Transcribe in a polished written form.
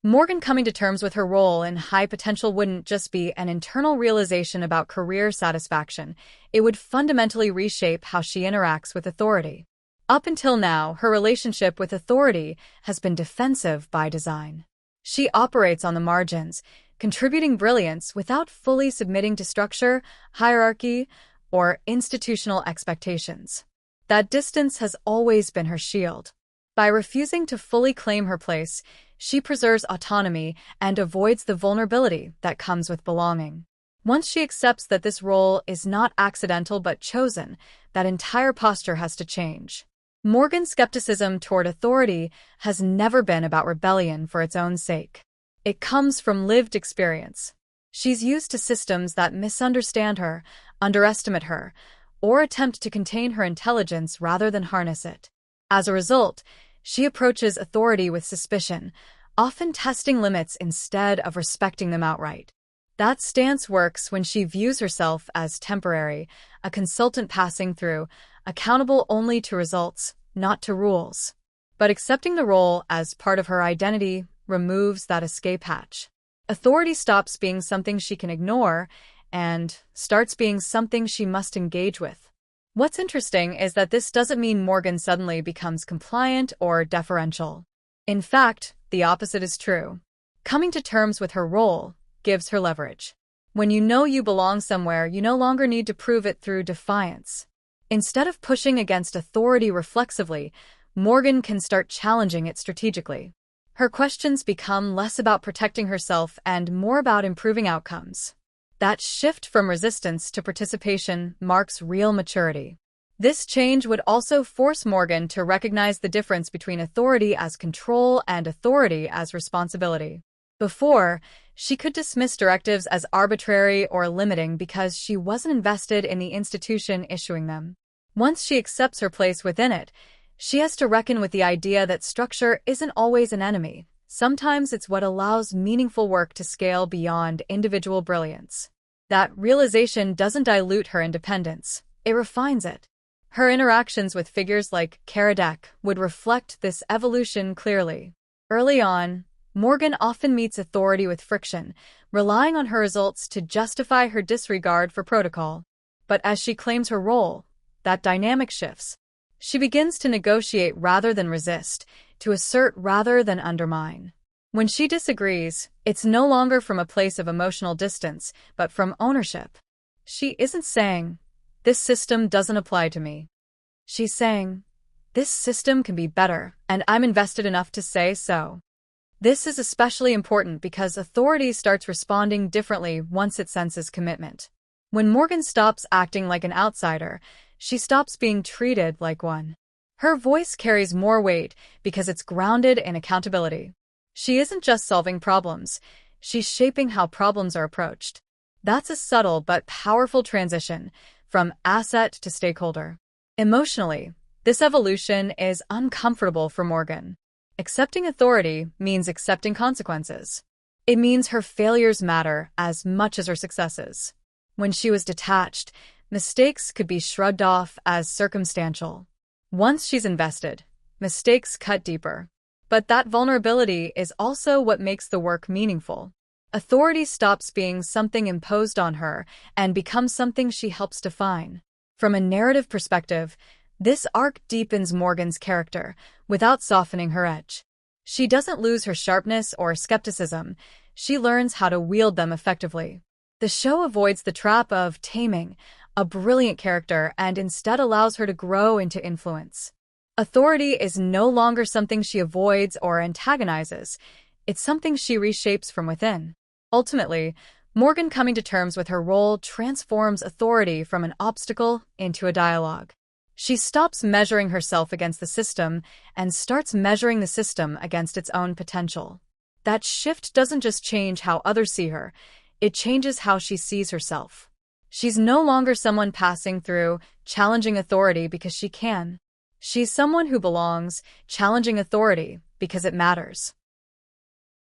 Morgan coming to terms with her role in high potential wouldn't just be an internal realization about career satisfaction, it would fundamentally reshape how she interacts with authority. Up until now, her relationship with authority has been defensive by design. She operates on the margins, contributing brilliance without fully submitting to structure, hierarchy, or institutional expectations. That distance has always been her shield. By refusing to fully claim her place, she preserves autonomy and avoids the vulnerability that comes with belonging. Once she accepts that this role is not accidental but chosen, that entire posture has to change. Morgan's skepticism toward authority has never been about rebellion for its own sake. It comes from lived experience. She's used to systems that misunderstand her, underestimate her, or attempt to contain her intelligence rather than harness it. As a result, she approaches authority with suspicion, often testing limits instead of respecting them outright. That stance works when she views herself as temporary, a consultant passing through, accountable only to results, not to rules. But accepting the role as part of her identity removes that escape hatch. Authority stops being something she can ignore and starts being something she must engage with. What's interesting is that this doesn't mean Morgan suddenly becomes compliant or deferential. In fact, the opposite is true. Coming to terms with her role gives her leverage. When you know you belong somewhere, you no longer need to prove it through defiance. Instead of pushing against authority reflexively, Morgan can start challenging it strategically. Her questions become less about protecting herself and more about improving outcomes. That shift from resistance to participation marks real maturity. This change would also force Morgan to recognize the difference between authority as control and authority as responsibility. Before, she could dismiss directives as arbitrary or limiting because she wasn't invested in the institution issuing them. Once she accepts her place within it, she has to reckon with the idea that structure isn't always an enemy. Sometimes it's what allows meaningful work to scale beyond individual brilliance. That realization doesn't dilute her independence, it refines it. Her interactions with figures like Karadec would reflect this evolution clearly. Early on, Morgan often meets authority with friction, relying on her results to justify her disregard for protocol. But as she claims her role, that dynamic shifts. She begins to negotiate rather than resist, to assert rather than undermine. When she disagrees, it's no longer from a place of emotional distance, but from ownership. She isn't saying, "This system doesn't apply to me." She's saying, "This system can be better, and I'm invested enough to say so." This is especially important because authority starts responding differently once it senses commitment. When Morgan stops acting like an outsider, she stops being treated like one. Her voice carries more weight because it's grounded in accountability. She isn't just solving problems, she's shaping how problems are approached. That's a subtle but powerful transition from asset to stakeholder. Emotionally, this evolution is uncomfortable for Morgan. Accepting authority means accepting consequences. It means her failures matter as much as her successes. When she was detached, mistakes could be shrugged off as circumstantial. Once she's invested, mistakes cut deeper. But that vulnerability is also what makes the work meaningful. Authority stops being something imposed on her and becomes something she helps define. From a narrative perspective, this arc deepens Morgan's character without softening her edge. She doesn't lose her sharpness or skepticism, she learns how to wield them effectively. The show avoids the trap of taming a brilliant character and instead allows her to grow into influence. Authority is no longer something she avoids or antagonizes, it's something she reshapes from within. Ultimately, Morgan coming to terms with her role transforms authority from an obstacle into a dialogue. She stops measuring herself against the system and starts measuring the system against its own potential. That shift doesn't just change how others see her, it changes how she sees herself. She's no longer someone passing through, challenging authority because she can. She's someone who belongs, challenging authority because it matters.